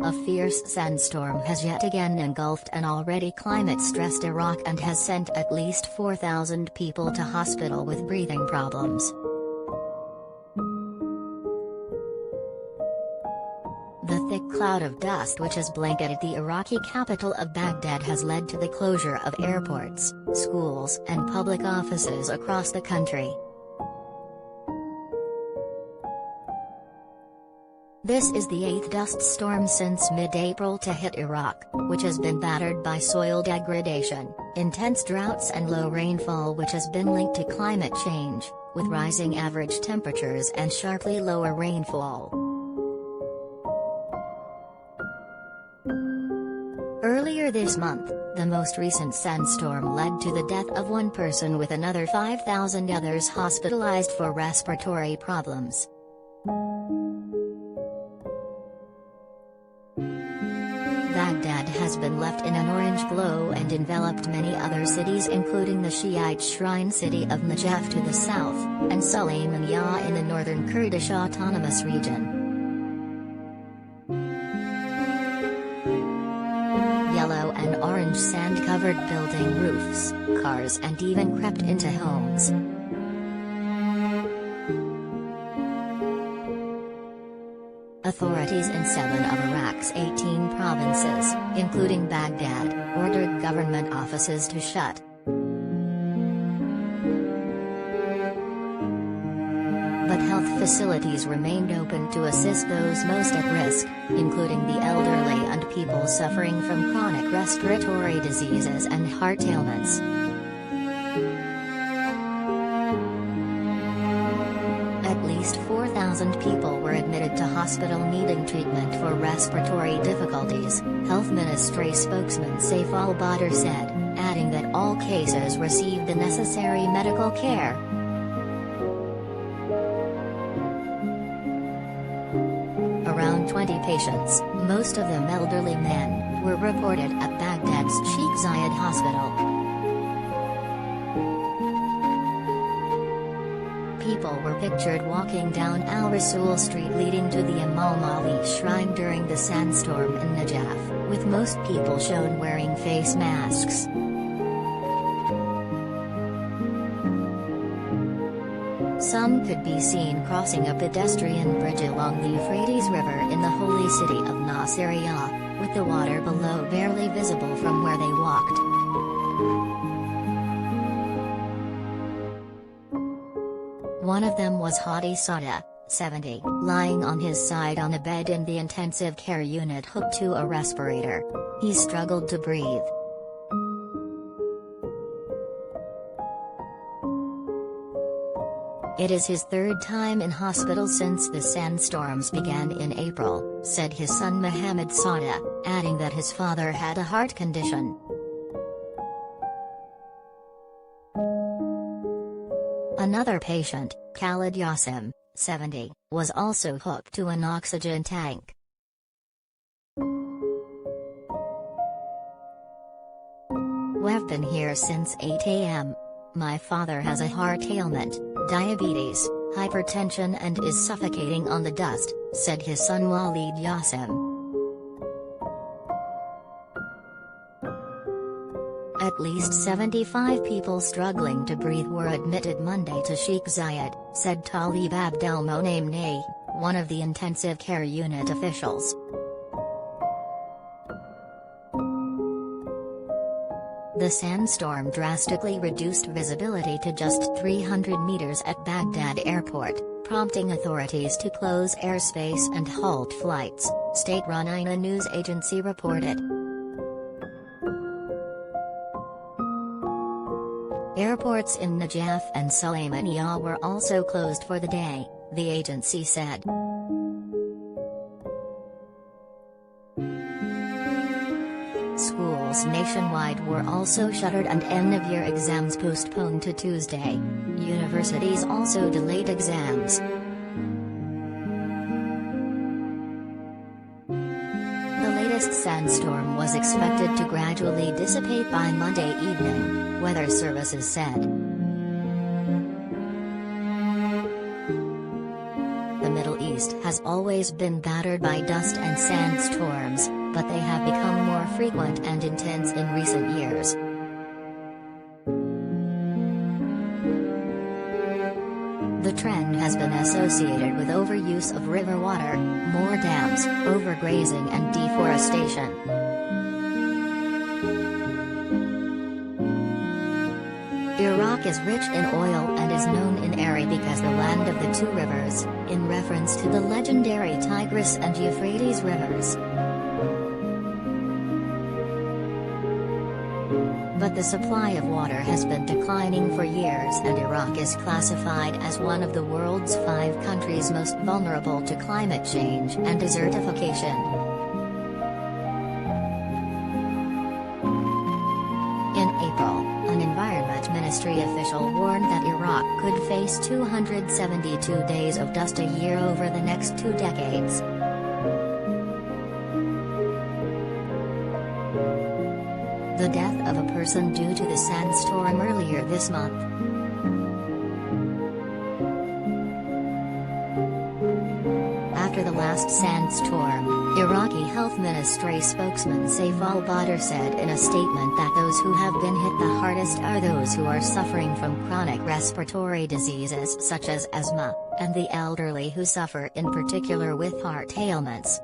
A fierce sandstorm has yet again engulfed an already climate-stressed Iraq and has sent at least 4,000 people to hospital with breathing problems. The thick cloud of dust which has blanketed the Iraqi capital of Baghdad has led to the closure of airports, schools and public offices across the country. This is the 8th dust storm since mid-April to hit Iraq, which has been battered by soil degradation, intense droughts and low rainfall which has been linked to climate change, with rising average temperatures and sharply lower rainfall. Earlier this month, the most recent sandstorm led to the death of one person with another 5,000 others hospitalized for respiratory problems. Baghdad has been left in an orange glow and enveloped many other cities including the Shiite shrine city of Najaf to the south, and Sulaymaniyah in the northern Kurdish autonomous region. Yellow and orange sand covered building roofs, cars and even crept into homes. Authorities in 7 of Iraq's 18 provinces, including Baghdad, ordered government offices to shut. But health facilities remained open to assist those most at risk, including the elderly and people suffering from chronic respiratory diseases and heart ailments. At least 4,000 people were admitted to hospital needing treatment for respiratory difficulties, Health Ministry spokesman Saif al-Badr said, adding that all cases received the necessary medical care. Around 20 patients, most of them elderly men, were reported at Baghdad's Sheikh Zayed Hospital. People were pictured walking down Al-Rasul Street leading to the Imam Ali shrine during the sandstorm in Najaf, with most people shown wearing face masks. Some could be seen crossing a pedestrian bridge along the Euphrates River in the holy city of Nasiriyah, with the water below barely visible from where they walked. One of them was Hadi Sada, 70, lying on his side on a bed in the intensive care unit hooked to a respirator. He struggled to breathe. It is his third time in hospital since the sandstorms began in April, said his son Mohammed Sada, adding that his father had a heart condition. Another patient, Khalid Yassim, 70, was also hooked to an oxygen tank. "We've been here since 8 a.m. My father has a heart ailment, diabetes, hypertension and is suffocating on the dust," said his son Walid Yassim. At least 75 people struggling to breathe were admitted Monday to Sheikh Zayed, said Talib Abdelmonem Ney, one of the intensive care unit officials. The sandstorm drastically reduced visibility to just 300 meters at Baghdad airport, prompting authorities to close airspace and halt flights, state-run INA news agency reported. Airports in Najaf and Sulaymaniyah were also closed for the day, the agency said. Schools nationwide were also shuttered and end-of-year exams postponed to Tuesday. Universities also delayed exams. The latest sandstorm was expected to gradually dissipate by Monday evening, weather services said. The Middle East East has always been battered by dust and sandstorms, but they have become more frequent and intense in recent years. The trend has been associated with overuse of river water, more dams, overgrazing and deforestation. Iraq is rich in oil and is known in area because the land of the two rivers, in reference to the legendary Tigris and Euphrates rivers. But the supply of water has been declining for years, and Iraq is classified as one of the world's 5 countries most vulnerable to climate change and desertification. In April, an Environment Ministry official warned that Iraq could face 272 days of dust a year over the next 2 decades. The death of a person due to the sandstorm earlier this month. After the last sandstorm, Iraqi Health Ministry spokesman Saif al-Badr said in a statement that those who have been hit the hardest are those who are suffering from chronic respiratory diseases such as asthma, and the elderly who suffer in particular with heart ailments.